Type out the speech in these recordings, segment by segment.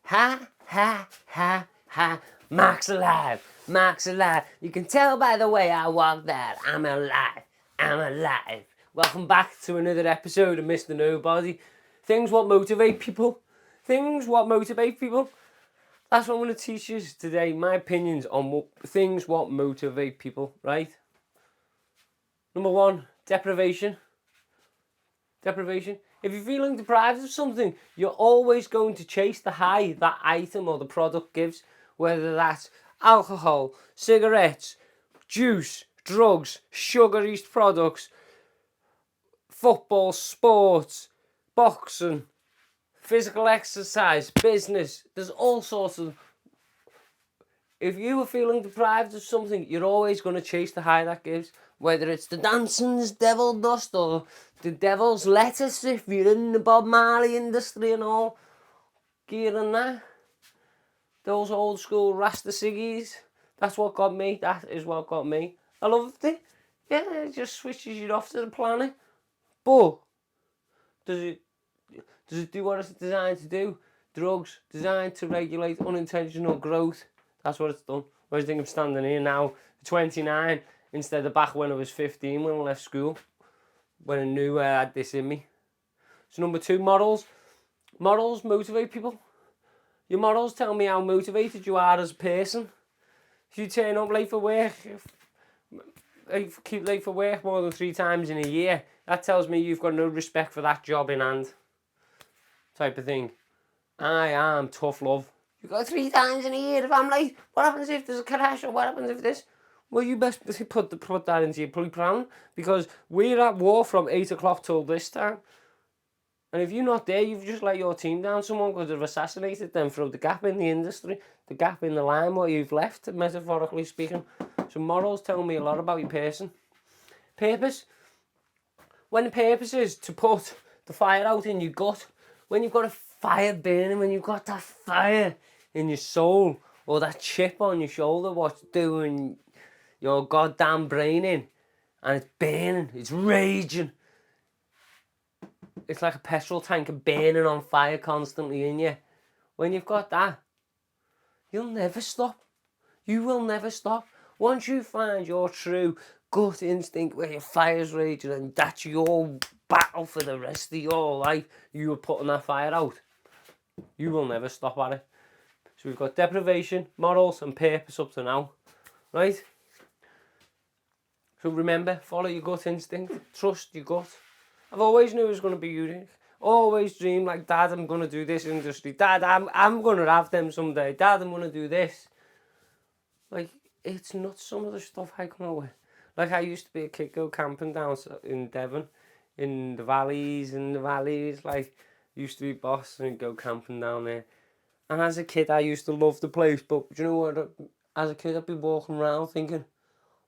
Ha, ha, ha, ha. Mark's alive. Mark's alive. You can tell by the way I walk that I'm alive. I'm alive. Welcome back to another episode of Mr. Nobody. Things what motivate people. Things what motivate people. That's what I'm going to teach you today. My opinions on things what motivate people, right? Number one, deprivation. Deprivation. If you're feeling deprived of something, you're always going to chase the high that item or the product gives, whether that's alcohol, cigarettes, juice, drugs, sugar-based products, football, sports, boxing, physical exercise, business. There's all sorts of... If you are feeling deprived of something, you're always going to chase the high that gives. Whether it's the Danson's Devil Dust or the Devil's Lettuce if you're in the Bob Marley industry and all. Gear and that. Those old school Rasta ciggies. That's what got me. That is what got me. I loved it. Yeah, it just switches you off to the planet. But does it do what it's designed to do? Drugs designed to regulate unintentional growth. That's what it's done. Whereas I think I'm standing here now, 29, instead of back when I was 15 when I left school, when I knew I had this in me. So number two, morals. Morals motivate people. Your morals tell me how motivated you are as a person. If you turn up late for work, keep late for work more than 3 times in a year, that tells me you've got no respect for that job in hand. Type of thing. I am tough love. You got 3 times in a year. If I'm late, what happens if there's a crash or what happens if this? Well, you best put that into your plan because we're at war from 8 o'clock till this time. And if you're not there, you've just let your team down. Someone could have assassinated them through the gap in the industry, the gap in the line what you've left, metaphorically speaking. So morals tell me a lot about your person. Purpose. When the purpose is to put the fire out in your gut, when you've got a fire burning, when you've got that fire in your soul, or that chip on your shoulder, what's doing your goddamn brain in, and it's burning, it's raging. It's like a petrol tank burning on fire constantly in you. When you've got that, you'll never stop. You will never stop. Once you find your true gut instinct where your fire's raging and that's your battle for the rest of your life, you are putting that fire out. You will never stop at it. So we've got deprivation, morals and purpose up to now. Right? So remember, follow your gut instinct. Trust your gut. I've always knew it was going to be unique. Always dreamed like, Dad, I'm going to do this industry. Dad, I'm going to have them someday. Dad, I'm going to do this. Like, it's not some of the stuff I come out with. Like, I used to be a kid go camping down in Devon, in the valleys, like, used to be boss and go camping down there. And as a kid, I used to love the place, but do you know what? As a kid, I'd be walking around thinking,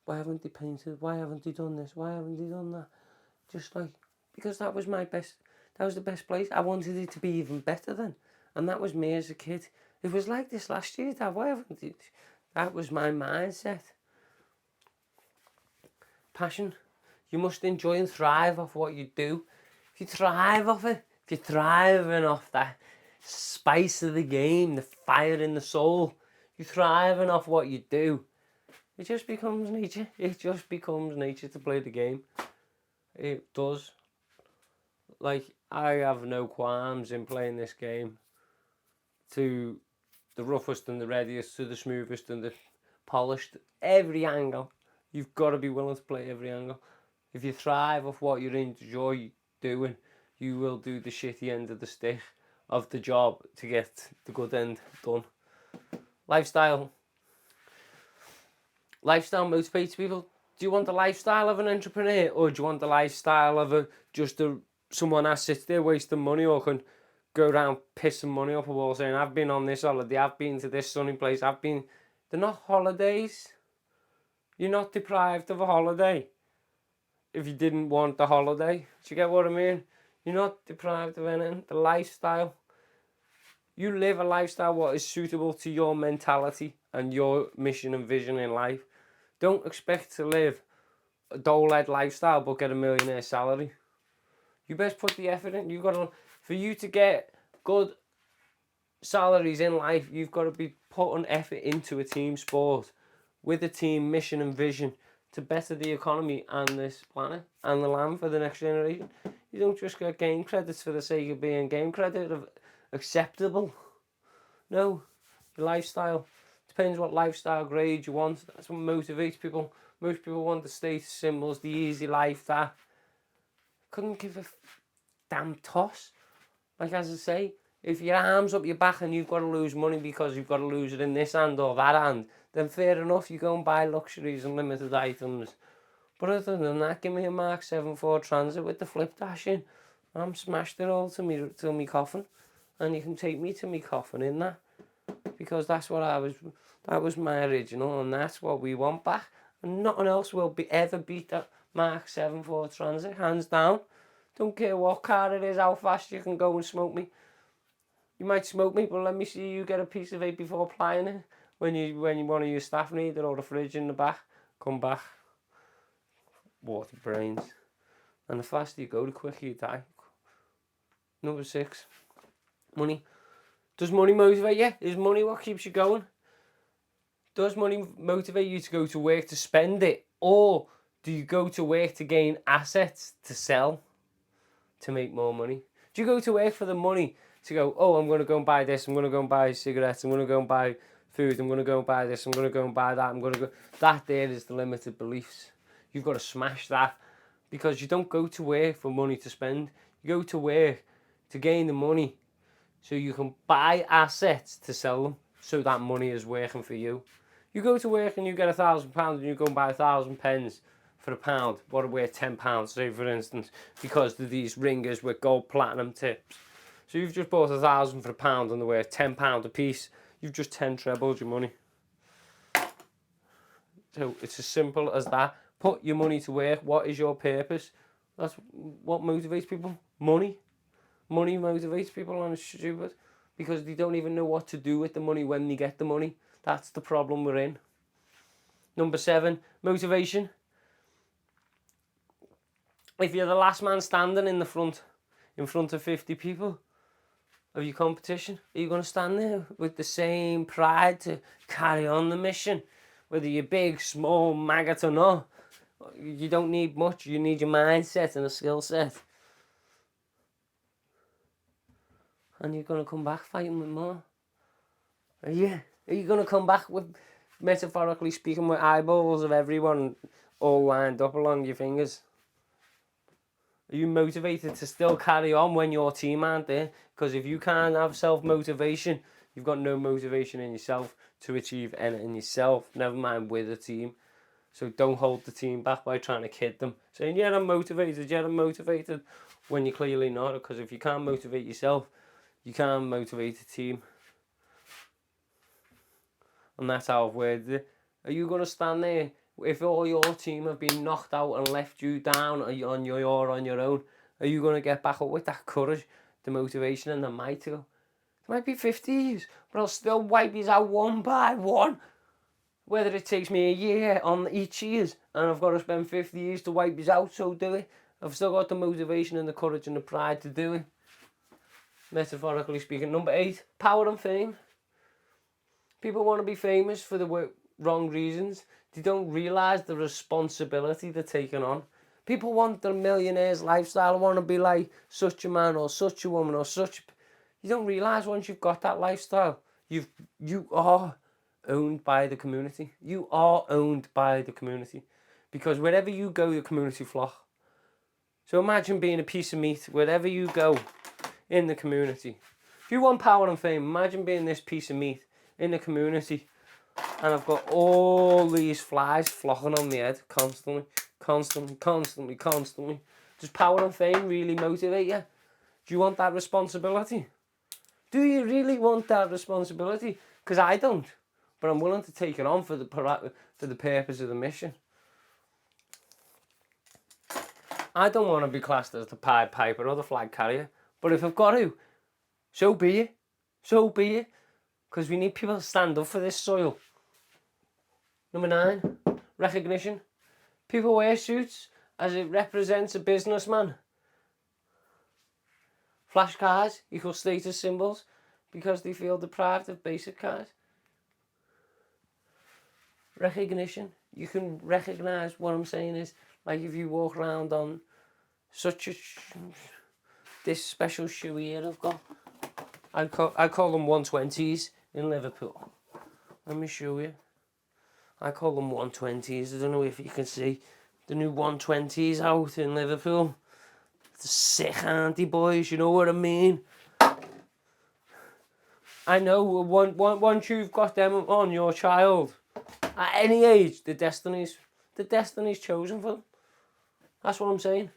why haven't they painted? Why haven't they done this? Why haven't they done that? Just like, because that was the best place. I wanted it to be even better then. And that was me as a kid. It was like this last year, Dad, why haven't they? That was my mindset. Passion. You must enjoy and thrive off what you do. If you thrive off it, if you're thriving off that spice of the game, the fire in the soul, you're thriving off what you do, it just becomes nature. It just becomes nature to play the game. It does. Like, I have no qualms in playing this game to the roughest and the readiest, to the smoothest and the polished. Every angle. You've got to be willing to play every angle. If you thrive off what you enjoy doing, you will do the shitty end of the stick of the job to get the good end done. Lifestyle. Lifestyle motivates people. Do you want the lifestyle of an entrepreneur, or do you want the lifestyle of someone that sits there wasting money or can go around pissing money up a wall saying, I've been on this holiday, I've been to this sunny place, They're not holidays. You're not deprived of a holiday if you didn't want the holiday. Do you get what I mean? You're not deprived of anything. The lifestyle. You live a lifestyle what is suitable to your mentality and your mission and vision in life. Don't expect to live a dole-head lifestyle but get a millionaire salary. You best put the effort in. For you to get good salaries in life, you've got to be putting effort into a team sport with a team mission and vision to better the economy and this planet and the land for the next generation. You don't just get game credits for the sake of being game credit of acceptable. No, your lifestyle depends what lifestyle grade you want. That's what motivates people. Most people want the status symbols, the easy life. That couldn't give a damn toss. Like as I say, if your arm's up your back and you've got to lose money because you've got to lose it in this hand or that hand, then fair enough, you go and buy luxuries and limited items. But other than that, give me a Mark 7.4 Transit with the flip dash in. I'm smashed it all to me coffin, and you can take me to me coffin in that, because that's what that was my original, and that's what we want back. And nothing else will ever beat that Mark 7.4 Transit, hands down. Don't care what car it is, how fast you can go and smoke me. You might smoke me, but let me see you get a piece of it before applying it. When one of your staff need it, or the fridge in the back, come back. Water brains. And the faster you go, the quicker you die. Number 6. Money. Does money motivate you? Is money what keeps you going? Does money motivate you to go to work to spend it? Or do you go to work to gain assets to sell to make more money? Do you go to work for the money to go, oh, I'm going to go and buy this, I'm going to go and buy cigarettes, I'm going to go and buy food, I'm going to go and buy this, I'm going to go and buy that, I'm going to go... That there is the limited beliefs. You've got to smash that, because you don't go to work for money to spend. You go to work to gain the money so you can buy assets to sell them, so that money is working for you. You go to work and you get £1,000 and you go and buy 1,000 pens for £1. What are worth £10, say for instance, because they're these ringers with gold platinum tips. So you've just bought 1,000 for £1 and they're worth £10 a piece. You've just 10 trebled your money. So it's as simple as that. Put your money to work. What is your purpose? That's what motivates people. Money. Money motivates people, and it's stupid because they don't even know what to do with the money when they get the money. That's the problem we're in. Number 7, motivation. If you're the last man standing in front of 50 people of your competition, are you going to stand there with the same pride to carry on the mission? Whether you're big, small, maggot or not, you don't need much. You need your mindset and a skill set. And you're going to come back fighting with more. Are you going to come back with, metaphorically speaking, with eyeballs of everyone all lined up along your fingers? Are you motivated to still carry on when your team aren't there? Because if you can't have self-motivation, you've got no motivation in yourself to achieve anything yourself, never mind with a team. So don't hold the team back by trying to kid them, saying, yeah, I'm motivated, when you're clearly not. Because if you can't motivate yourself, you can't motivate a team. And that's how I've worded it. Are you going to stand there if all your team have been knocked out and left you down on your own? Are you going to get back up with that courage, the motivation and the might to go, it might be 50 years, but I'll still wipe these out one by one. Whether it takes me a year on each years and I've got to spend 50 years to wipe these out, so do it. I've still got the motivation and the courage and the pride to do it. Metaphorically speaking. Number 8, power and fame. People want to be famous for the wrong reasons. They don't realise the responsibility they're taking on. People want the millionaire's lifestyle, want to be like such a man or such a woman or such... You don't realise once you've got that lifestyle, you are owned by the community. You are owned by the community. Because wherever you go, the community flock. So imagine being a piece of meat wherever you go in the community. If you want power and fame, imagine being this piece of meat in the community, and I've got all these flies flocking on my head constantly. Does power and fame really motivate you? Do you want that responsibility? Do you really want that responsibility? Because I don't, but I'm willing to take it on for the purpose of the mission. I don't want to be classed as the Pied Piper or the flag carrier, but if I've got to, so be it. So be it. Because we need people to stand up for this soil. Number 9, recognition. People wear suits as it represents a businessman. Flash cars equal status symbols. because they feel deprived of basic cards. Recognition. You can recognise what I'm saying is, like if you walk around on this special shoe here I've got. I call them 120s in Liverpool. Let me show you. I call them 120s. I don't know if you can see the new 120s out in Liverpool. The sick auntie boys, you know what I mean? I know once you've got them on your child, at any age, the destiny's chosen for them. That's what I'm saying.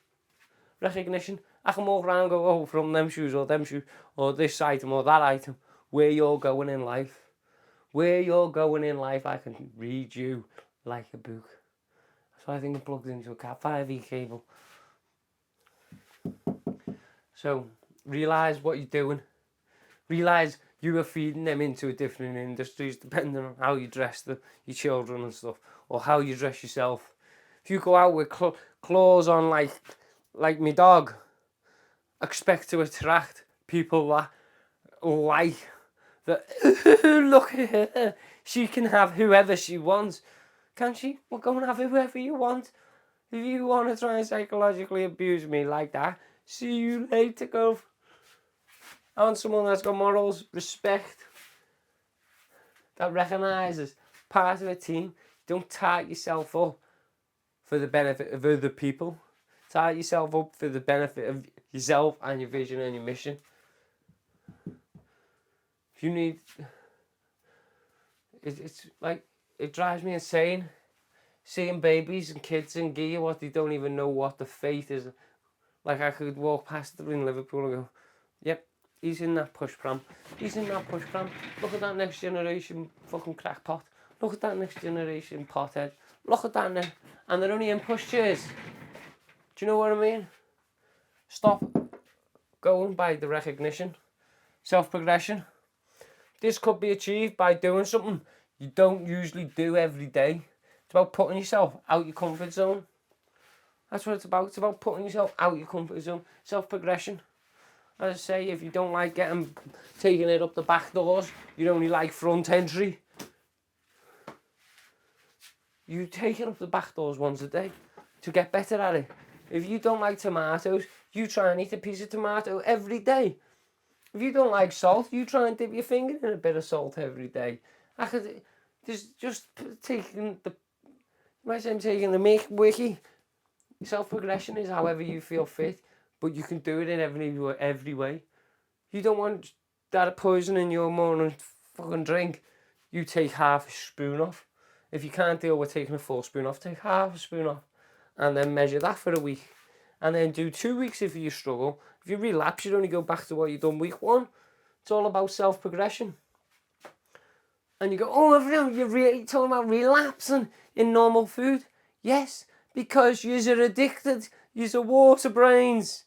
Recognition. I can walk around and go, oh, from them shoes or this item or that item. Where you're going in life. Where you're going in life, I can read you like a book. That's why I think it plugs into a Cat 5e cable. So, realise what you're doing. Realise you are feeding them into different industries depending on how you dress your children and stuff, or how you dress yourself. If you go out with claws on like my dog, expect to attract people that like that. Look at her, she can have whoever she wants, can't she? Well, go and have whoever you want. If you want to try and psychologically abuse me like that, see you later, go. I want someone that's got morals, respect, that recognises part of a team. Don't tie yourself up for the benefit of other people. Tie yourself up for the benefit of yourself and your vision and your mission. If you need... It's like, it drives me insane seeing babies and kids in gear what they don't even know what the fate is. Like I could walk past them in Liverpool and go, yep, he's in that push pram. He's in that push pram. Look at that next generation fucking crackpot. Look at that next generation pothead. Look at that now. And they're only in push chairs. Do you know what I mean? Stop going by the recognition. Self-progression. This could be achieved by doing something you don't usually do every day. It's about putting yourself out your comfort zone. That's what it's about. It's about putting yourself out your comfort zone. Self-progression. As I say, if you don't like taking it up the back doors, you only like front entry, you take it up the back doors once a day to get better at it. If you don't like tomatoes, you try and eat a piece of tomato every day. If you don't like salt, you try and dip your finger in a bit of salt every day. Just taking the... You might say I'm taking the make wiki. Self-progression is however you feel fit, but you can do it in every way. You don't want that poison in your morning fucking drink. You take half a spoon off. If you can't deal with taking a full spoon off, take half a spoon off. And then measure that for a week. And then do 2 weeks if you struggle. If you relapse, you only go back to what you done week 1. It's all about self-progression. And you go, oh, you're really talking about relapsing in normal food? Yes, because you're addicted. You're water brains.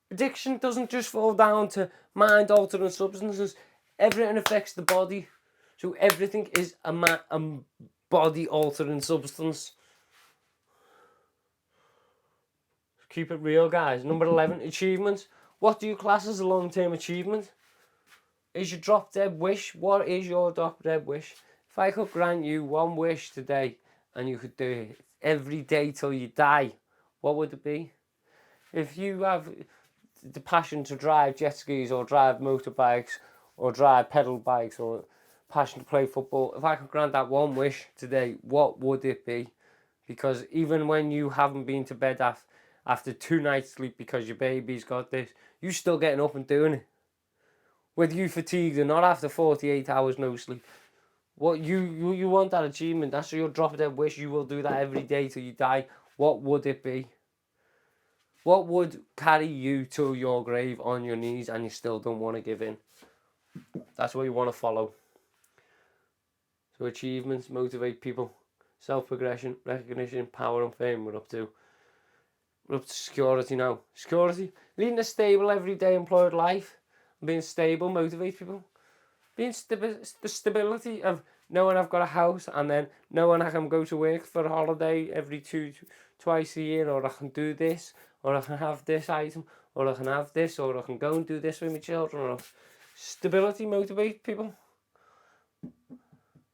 Addiction doesn't just fall down to mind-altering substances. Everything affects the body. So everything is a body-altering substance. Keep it real, guys. Number 11, achievements. What do you class as a long-term achievement? Is your drop-dead wish? What is your drop-dead wish? If I could grant you one wish today and you could do it every day till you die, what would it be? If you have the passion to drive jet skis or drive motorbikes or drive pedal bikes or passion to play football, if I could grant that one wish today, what would it be? Because even when you haven't been to bed after 2 nights sleep because your baby's got this, you're still getting up and doing it. Whether you fatigued or not after 48 hours no sleep. What you want that achievement, that's your drop-dead wish, you will do that every day till you die. What would it be? What would carry you to your grave on your knees and you still don't want to give in? That's what you want to follow. So achievements motivate people. Self-progression, recognition, power and fame. We're up to security now. Security. Leading a stable, everyday employed life. Being stable motivates people. Being the stability of knowing I've got a house and then knowing I can go to work for a holiday twice a year, or I can do this, or I can have this item, or I can have this, or I can go and do this with my children. Or stability motivates people.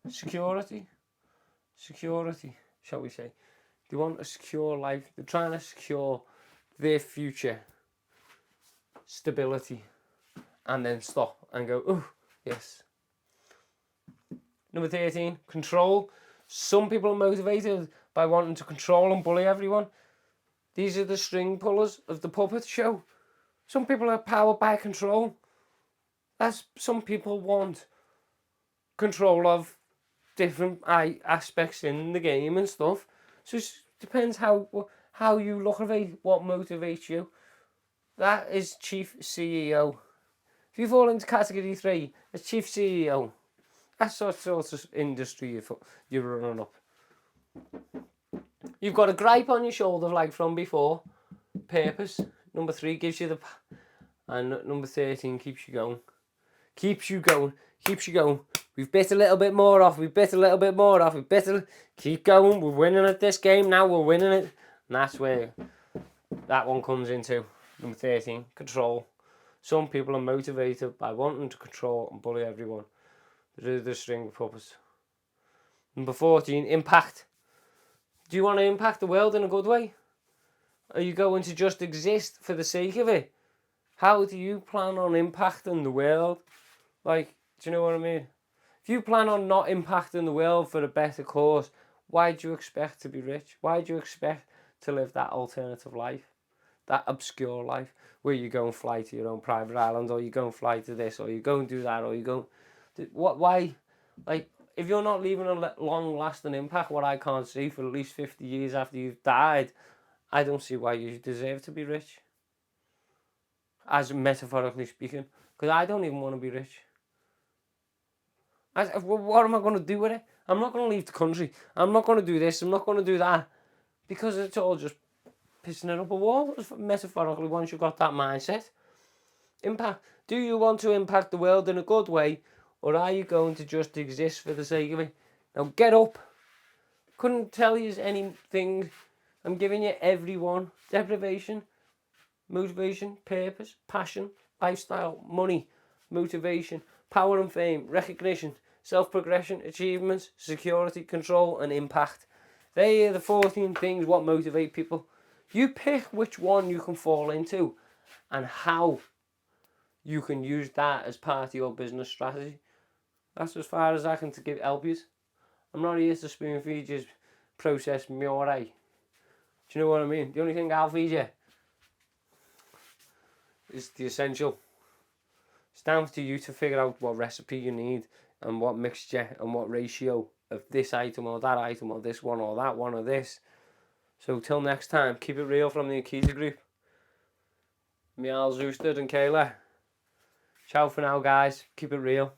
Security, shall we say. They want a secure life. They're trying to secure their future. Stability. And then stop and go, oh, yes. Number 13, control. Some people are motivated by wanting to control and bully everyone. These are the string pullers of the puppet show. Some people are powered by control. Some people want control of different aspects in the game and stuff. So it depends how you look at it, what motivates you. That is Chief CEO. If you fall into category 3, it's Chief CEO. That's what sort of industry you're running up. You've got a gripe on your shoulder like from before. Purpose. Number 3 gives you the... And number 13 keeps you going. Keeps you going. We've bit a little bit more off. Keep going. We're winning at this game now. We're winning it. And that's where that one comes into. Number 13, control. Some people are motivated by wanting to control and bully everyone. They're the string of puppets. Number 14, impact. Do you want to impact the world in a good way? Are you going to just exist for the sake of it? How do you plan on impacting the world? Like, do you know what I mean? If you plan on not impacting the world for a better cause, why do you expect to be rich? Why do you expect to live that alternative life? That obscure life where you go and fly to your own private island, or you go and fly to this, or you go and do that, or you go... Why? Like, if you're not leaving a long-lasting impact, what I can't see, for at least 50 years after you've died, I don't see why you deserve to be rich. As metaphorically speaking. Because I don't even want to be rich. What am I going to do with it? I'm not going to leave the country. I'm not going to do this. I'm not going to do that. Because it's all just pissing it up a wall, metaphorically, once you've got that mindset. Impact. Do you want to impact the world in a good way, or are you going to just exist for the sake of it? Now get up. Couldn't tell you anything. I'm giving you every one. Deprivation, motivation, purpose, passion, lifestyle, money, motivation, power and fame, recognition, self-progression, achievements, security, control, and impact. They are the 14 things what motivate people. You pick which one you can fall into and how you can use that as part of your business strategy. That's as far as I can help you. I'm not here to spoon feed you processed Miore. Do you know what I mean? The only thing I'll feed you is the essential. It's down to you to figure out what recipe you need and what mixture and what ratio of this item or that item or this one or that one or this. So till next time, keep it real from the Akita Group. Me, Al Zustad and Kayla. Ciao for now, guys. Keep it real.